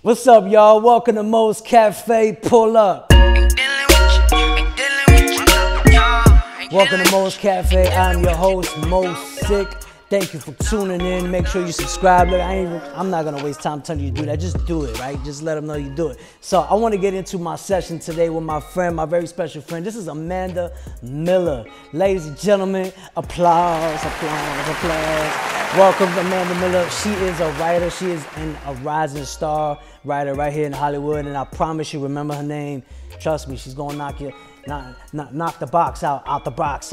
What's up, y'all? Welcome to Mo's Cafe. Pull up. Welcome to Mo's Cafe. I'm your host, Mo Sick. Thank you for tuning in. Make sure you subscribe. Look, I'm not gonna waste time telling you to do that. Just do it, right? Just let them know you do it. So I want to get into my session today with my friend, my very special friend. This is Amanda Miller. Ladies and gentlemen, applause, applause, applause. Welcome to Amanda Miller. She is a writer. She is a rising star writer right here in Hollywood, and I promise you, remember her name. Trust me, she's gonna knock the box out the box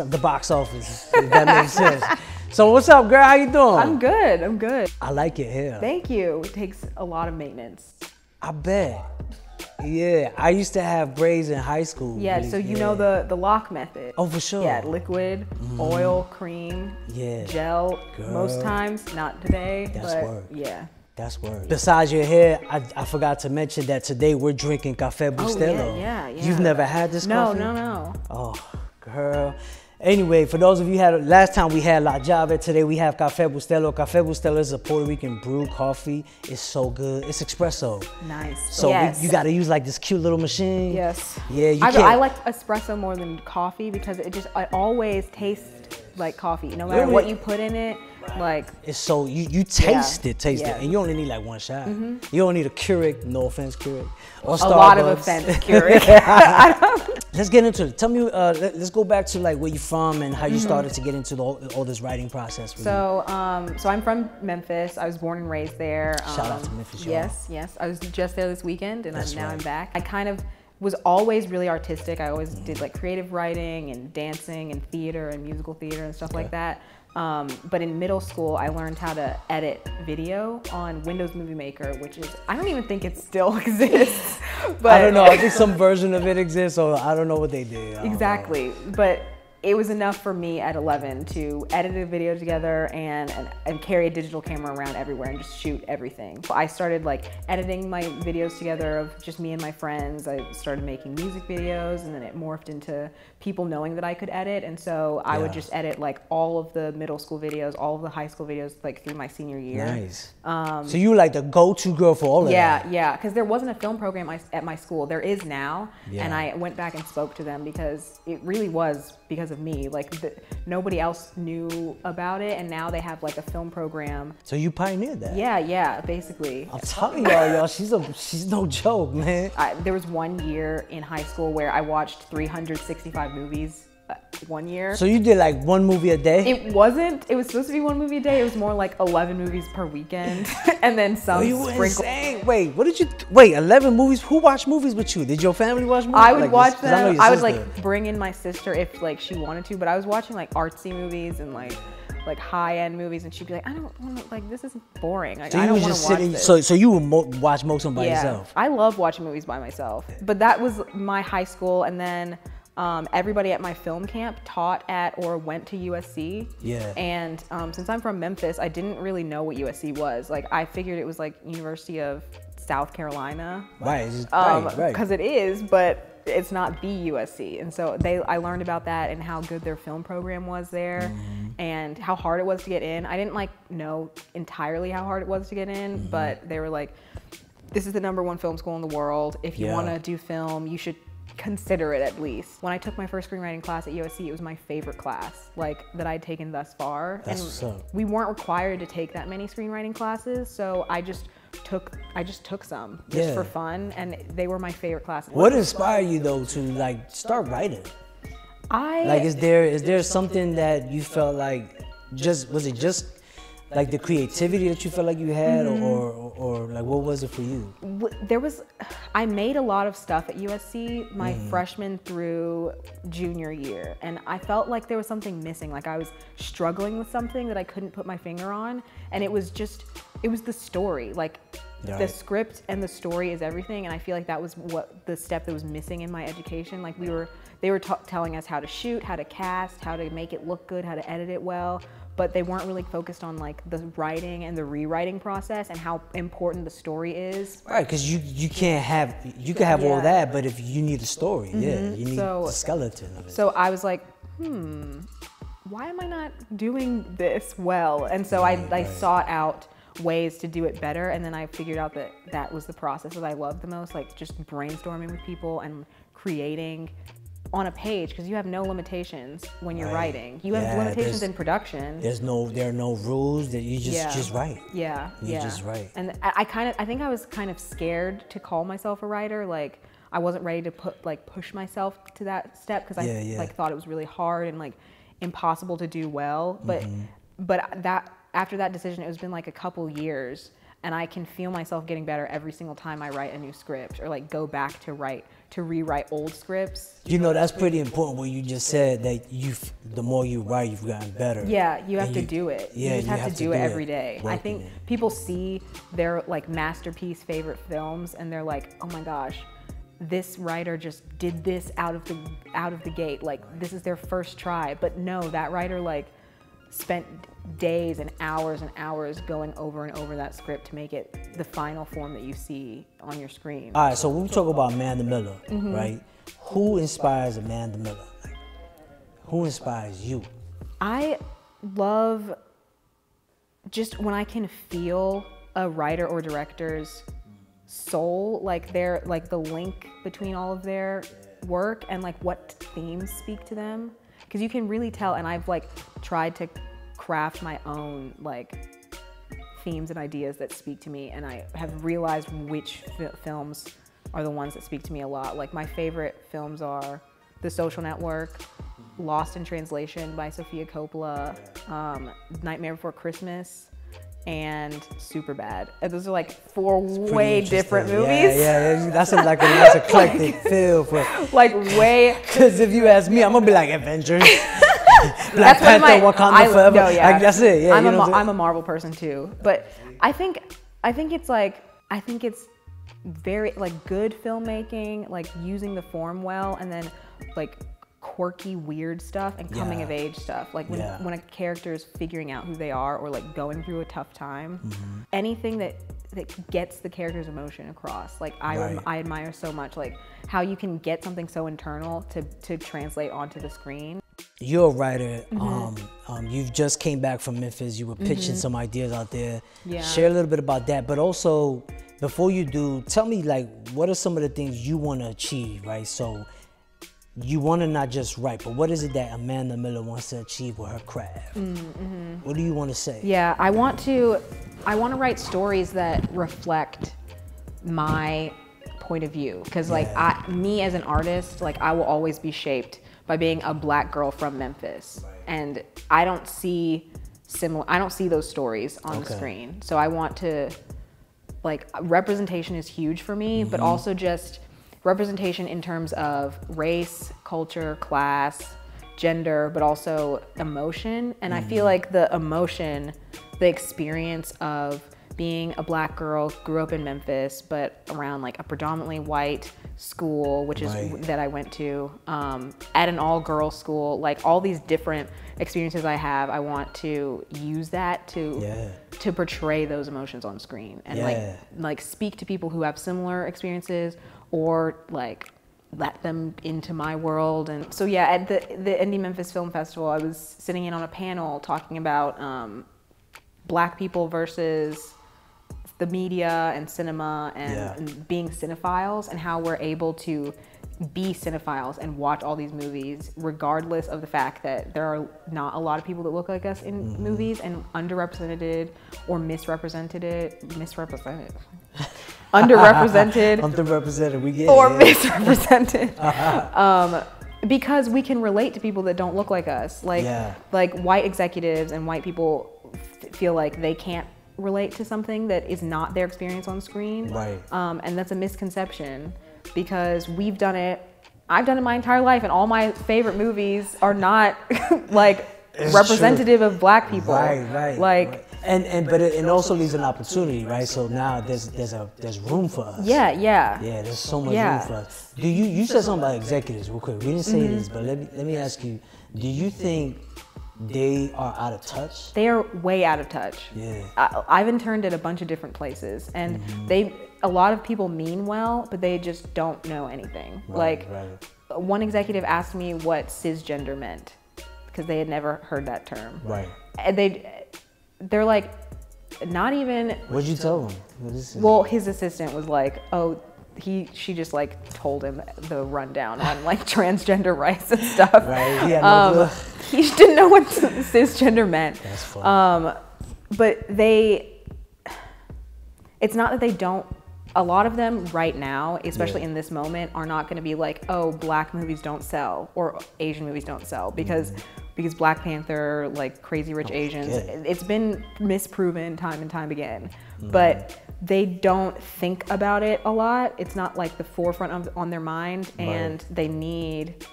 office. If that makes sense. So what's up, girl? How you doing? I'm good. I'm good. I like it here. Thank you. It takes a lot of maintenance. I bet. Yeah, I used to have braids in high school. Yeah, really. so you know the lock method. Oh, for sure. Yeah, liquid, oil, cream, gel. Girl. Most times, not today. That's but word. Yeah. That's word. Besides your hair, I forgot to mention that today we're drinking Café Bustelo. Oh, yeah. You've never had this coffee? No. Oh, girl. Anyway, for those of you who last time we had La Java, today we have Café Bustelo. Café Bustelo is a Puerto Rican brew coffee. It's so good. It's espresso. Nice. So you got to use like this cute little machine. Yes. Yeah, I like espresso more than coffee because it always tastes like coffee. No matter what you put in it, like it's so you taste it, and you only need like one shot. You don't need a Keurig, no offense, Keurig, or Starbucks. A lot of offense, Keurig. Let's get into it. Tell me, let's go back to like where you from and how you started to get into all this writing process. So I'm from Memphis. I was born and raised there. Shout out to Memphis, y'all. Yes. I was just there this weekend, and I'm back. I kind of was always really artistic. I always did like creative writing and dancing and theater and musical theater and stuff like that. But in middle school, I learned how to edit video on Windows Movie Maker, which is, I don't even think it still exists. But I don't know, I think some version of it exists, or I don't know what they did. Exactly, but it was enough for me at 11 to edit a video together and carry a digital camera around everywhere and just shoot everything. I started like editing my videos together of just me and my friends. I started making music videos, and then it morphed into people knowing that I could edit. And so I would just edit like all of the middle school videos, all of the high school videos, like through my senior year. Nice. So you were like the go-to girl for all of that? Yeah, because there wasn't a film program at my school. There is now, and I went back and spoke to them because it really was because of me. Like nobody else knew about it, and now they have like a film program. So you pioneered that? Yeah, basically. I'm telling y'all, she's no joke, man. There was 1 year in high school where I watched 365 movies 1 year. So you did like one movie a day? It wasn't. It was supposed to be one movie a day. It was more like 11 movies per weekend, and then some sprinkle. Wait, what did you? Wait, 11 movies? Who watched movies with you? Did your family watch movies? I would watch them. I would like bring in my sister if like she wanted to, but I was watching like artsy movies and like high-end movies, and she'd be like, I don't want to, like, this is boring. Like, so I don't want to watch this. So you would watch most of them by yourself? I love watching movies by myself. But that was my high school, and then everybody at my film camp taught at or went to USC. Yeah. And since I'm from Memphis, I didn't really know what USC was. Like, I figured it was like University of South Carolina. Right. Because it is, but it's not the USC. And so I learned about that and how good their film program was there and how hard it was to get in. I didn't like know entirely how hard it was to get in, but they were like, this is the #1 film school in the world. If you want to do film, you should consider it at least. When I took my first screenwriting class at USC, it was my favorite class that I'd taken thus far. That's what's up. We weren't required to take that many screenwriting classes, so I just took some just for fun, and they were my favorite classes. What inspired you though to like start writing? Is there something that you felt like was it just like the creativity that you felt like you had, or like what was it for you? I made a lot of stuff at USC my freshman through junior year, and I felt like there was something missing. Like I was struggling with something that I couldn't put my finger on, and it was the story. Like the script and the story is everything, and I feel like that was the step that was missing in my education. Like they were telling us how to shoot, how to cast, how to make it look good, how to edit it well, but they weren't really focused on like the writing and the rewriting process and how important the story is. Right, because you can have all that, but if you need a story, you need the skeleton of it. So I was like, why am I not doing this well? And so I sought out ways to do it better. And then I figured out that that was the process that I loved the most, like just brainstorming with people and creating on a page, because you have no limitations when you're writing. You have limitations in production. There are no rules, that you just write. Yeah, you just write. And I think I was kind of scared to call myself a writer. Like I wasn't ready to push myself to that step, because I like thought it was really hard and like impossible to do well. But that after that decision, it's been like a couple years, and I can feel myself getting better every single time I write a new script or like go back to rewrite old scripts. You know, that's pretty important what you just said, that the more you write, you've gotten better. Yeah, you have to do it. Yeah, you just have to do it every day. I think it. people see their like masterpiece favorite films and they're like, oh my gosh, this writer just did this out of the gate. Like this is their first try. But no, that writer like spent days and hours going over and over that script to make it the final form that you see on your screen. All right, so when we talk about Amanda Miller, right? Who inspires Amanda Miller? Like, who inspires you? I love just when I can feel a writer or director's soul, like they're like the link between all of their work and like what themes speak to them. Because you can really tell, and I've like tried to craft my own like themes and ideas that speak to me, and I have realized which films are the ones that speak to me a lot. Like my favorite films are The Social Network, Lost in Translation by Sofia Coppola, Nightmare Before Christmas, and Superbad. And those are like four way different movies. Yeah, that's like a nice eclectic feel for like way. Because if you ask me, I'm gonna be like Avengers, Black Panther, Wakanda Forever. No, yeah. Like, that's it. Yeah, I'm a Marvel person too, but I think it's very like good filmmaking, like using the form well, and then like quirky, weird stuff and coming of age stuff. Like when a character is figuring out who they are or like going through a tough time, anything that gets the character's emotion across. Like I admire so much like how you can get something so internal to translate onto the screen. You're a writer. You've just came back from Memphis. You were pitching some ideas out there. Yeah. Share a little bit about that, but also before you do, tell me like what are some of the things you want to achieve, right? So you want to not just write, but what is it that Amanda Miller wants to achieve with her craft? What do you want to say? Yeah, I want to write stories that reflect my point of view, because like me as an artist, like I will always be shaped by being a Black girl from Memphis, and I don't see those stories on the screen. So I want to, like, representation is huge for me, but also just representation in terms of race, culture, class, gender, but also emotion. And I feel like the emotion, the experience of being a Black girl, grew up in Memphis, but around like a predominantly white school, which is that I went to, at an all-girls school, like all these different experiences I have, I want to use that to portray those emotions on screen and like speak to people who have similar experiences, or like let them into my world. And so yeah, at the Indie Memphis Film Festival, I was sitting in on a panel talking about Black people versus the media and cinema and being cinephiles, and how we're able to be cinephiles and watch all these movies regardless of the fact that there are not a lot of people that look like us in movies, and underrepresented or misrepresented we get or misrepresented because we can relate to people that don't look like us, like white executives and white people feel like they can't relate to something that is not their experience on screen, and that's a misconception, because we've done it. I've done it my entire life, and all my favorite movies are not like representative of Black people. But it also leaves an opportunity, right? So now there's room for us. There's so much room for us. You said something about executives real quick. We didn't say this, but let me ask you, do you think they are out of touch? They are way out of touch. I've interned at a bunch of different places, and a lot of people mean well, but they just don't know anything. One executive asked me what cisgender meant, because they had never heard that term. And they're like, not even. What'd you tell him? Well, his assistant was like, oh, she just like told him the rundown on like transgender rights and stuff. Right. Yeah. He didn't know what cisgender meant. That's funny. But it's not that they don't. A lot of them right now, especially in this moment, are not going to be like, oh, black movies don't sell or Asian movies don't sell because Black Panther, like Crazy Rich Asians, it's been misproven time and time again. But they don't think about it a lot. It's not like the forefront on their mind, and they need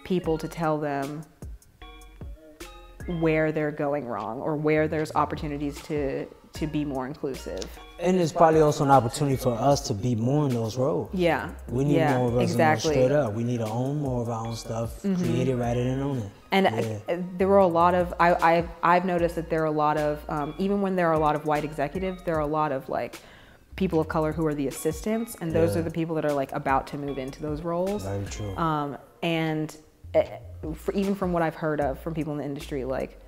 people to tell them where they're going wrong or where there's opportunities to be more inclusive. And it's probably also an opportunity for us to be more in those roles. Yeah. We need more of us straight up. We need to own more of our own stuff, create it, write it, and own it. And there were a lot of, I've noticed that there are a lot of, even when there are a lot of white executives, there are a lot of like people of color who are the assistants, and those are the people that are like about to move into those roles. Very true. And even from what I've heard of from people in the industry, like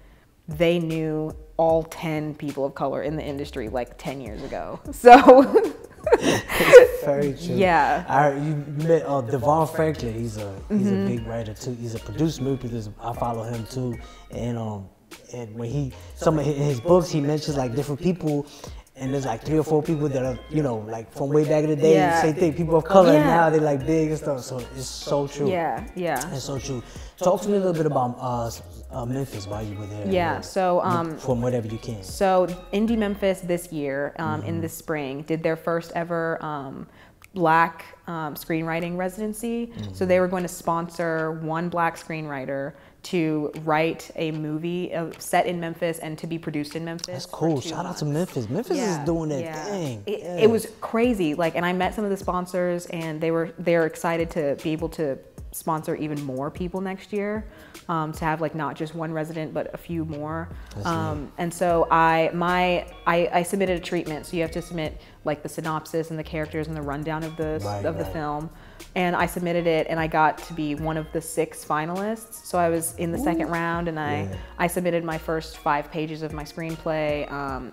they knew all 10 people of color in the industry like 10 years ago. So it's very true. Yeah. You met Devon Franklin. He's a big writer too. He's a producer, movie producer. I follow him too. And when some of his books, he mentions like different people. And there's like 3 or 4 people that are, like from way back in the day, same thing, people of color, and now they're like big and stuff. So it's so true. Yeah. It's so true. Talk to me a little bit about Memphis while you were there. Yeah, so from whatever you can. So Indie Memphis this year, in the spring, did their first ever black screenwriting residency. So they were going to sponsor one black screenwriter to write a movie set in Memphis and to be produced in Memphis. That's cool. Shout out to Memphis. Memphis is doing that thing. It was crazy. Like, and I met some of the sponsors, and they're excited to be able to sponsor even more people next year, to have like not just one resident but a few more. And so I submitted a treatment. So you have to submit like the synopsis and the characters and the rundown of the film. And I submitted it, and I got to be one of the 6 finalists. So I was in the second round, and I submitted my first 5 pages of my screenplay.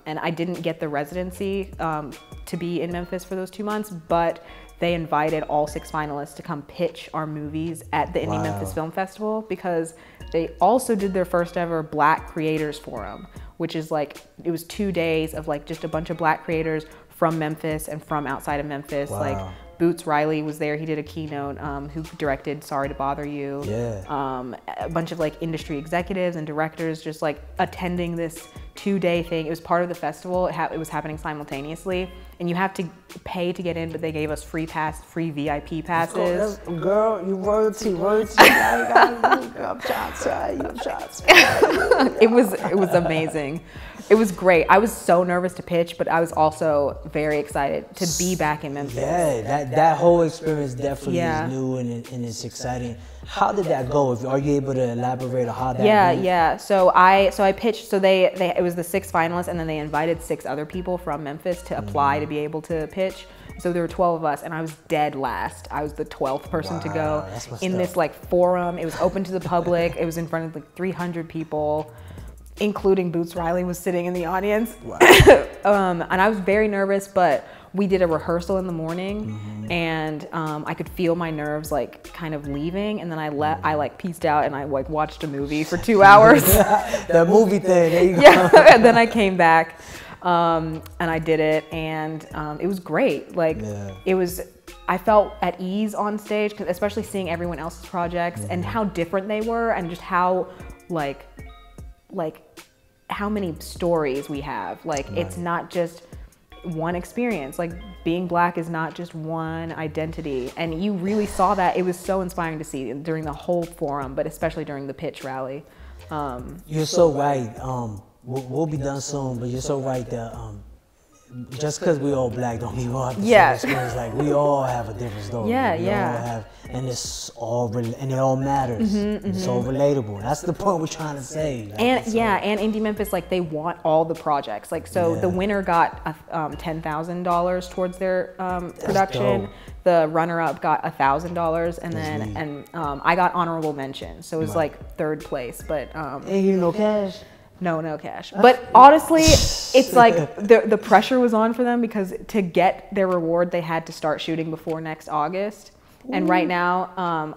And I didn't get the residency to be in Memphis for those 2 months, but they invited all 6 finalists to come pitch our movies at the Indie Memphis Film Festival, because they also did their first ever Black Creators Forum, which is like, it was 2 days of like just a bunch of Black creators from Memphis and from outside of Memphis. Like Boots Riley was there. He did a keynote, who directed Sorry to Bother You. A bunch of like industry executives and directors just like attending this 2-day thing. It was part of the festival. It was happening simultaneously, and you have to pay to get in, but they gave us free VIP passes. Girl, you royalty. I'm trying to tell you. It was amazing. It was great. I was so nervous to pitch, but I was also very excited to be back in Memphis. Yeah, that whole experience definitely is new and it's exciting. How did that go? Are you able to elaborate on how that went? Yeah. So I pitched. So it was the 6 finalists, and then they invited 6 other people from Memphis to apply to be able to pitch. So there were 12 of us, and I was dead last. I was the 12th person to go in this like forum. It was open to the public. It was in front of like 300 people, including Boots Riley was sitting in the audience. And I was very nervous, but we did a rehearsal in the morning, and I could feel my nerves like kind of leaving, and then I like pieced out, and I like watched a movie for 2 hours. The movie thing, there you go. And then I came back, and I did it, and it was great. Like I felt at ease on stage, especially seeing everyone else's projects and how different they were, and just how like how many stories we have. Like it's not just one experience. Like being Black is not just one identity, and you really saw that. It was so inspiring to see during the whole forum, but especially during the pitch rally. You're so right. We'll be done soon, but you're so right that just because we all Black don't mean we all have the same experience. Like we all have a different story. We all have, and it's all and it all matters. It's all relatable. That's the point we're trying to say. Like, and and Indie Memphis, like they want all the projects. Like so, the winner got $10,000 towards their production. The runner-up got $1,000, and then I got honorable mention. So it was like 3rd place, but ain't you no cash. No cash. But honestly, it's like the pressure was on for them because to get their reward, they had to start shooting before next August. And right now,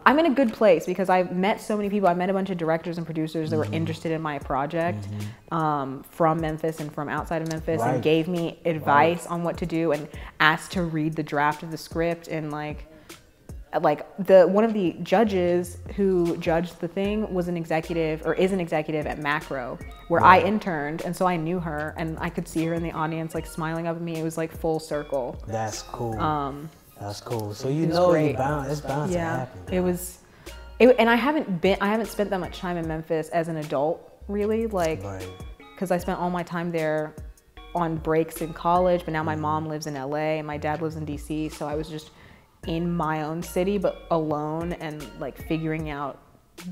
I'm in a good place because I've met so many people. I met a bunch of directors and producers that were interested in my project from Memphis and from outside of Memphis and gave me advice on what to do and asked to read the draft of the script. And like one of the judges who judged the thing was an executive or is an executive at Macro where I interned. And so I knew her and I could see her in the audience like smiling up at me. It was like full circle. That's cool. That's cool. So you know it's bound to happen. And I haven't spent that much time in Memphis as an adult, really, like, because I spent all my time there on breaks in college, but now my mom lives in LA and my dad lives in DC, so I was just in my own city, but alone and like figuring out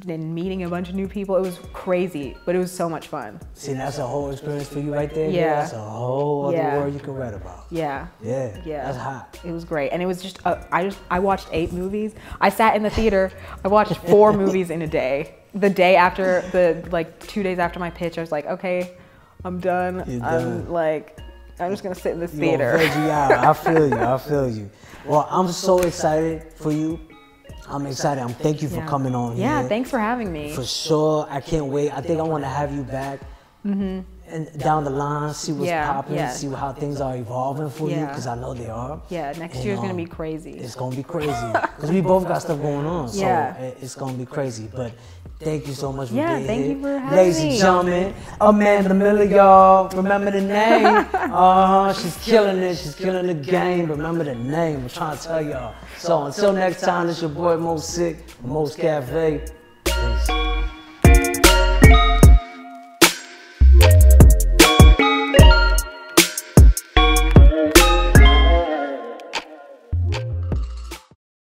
and meeting a bunch of new people. It was crazy, but it was so much fun. See, that's a whole experience for you right there. Yeah. That's a whole other world you can read about. Yeah. That's hot. It was great. And it was just, I watched 8 movies. I sat in the theater, I watched 4 movies in a day. The day after, 2 days after my pitch, I was like, okay, I'm done. I'm just gonna sit in this theater. I feel you. Well, I'm so excited for you. I'm excited. Thank you for coming on here. Yeah, thanks for having me. For sure. I can't wait. I think I want to have you back and down the line, see what's popping, see how things are evolving for you, because I know they are. Yeah, next year's going to be crazy. It's going to be crazy. Because we both got stuff going on, so it's going to be crazy. But thank you so much for being here. Thank you for having Ladies me. and gentlemen, Amanda Miller, y'all. Remember the name? She's killing it. She's killing the game. Remember the name. I'm trying to tell y'all. So until next time, it's your boy Mo Sick, Mo's Cafe.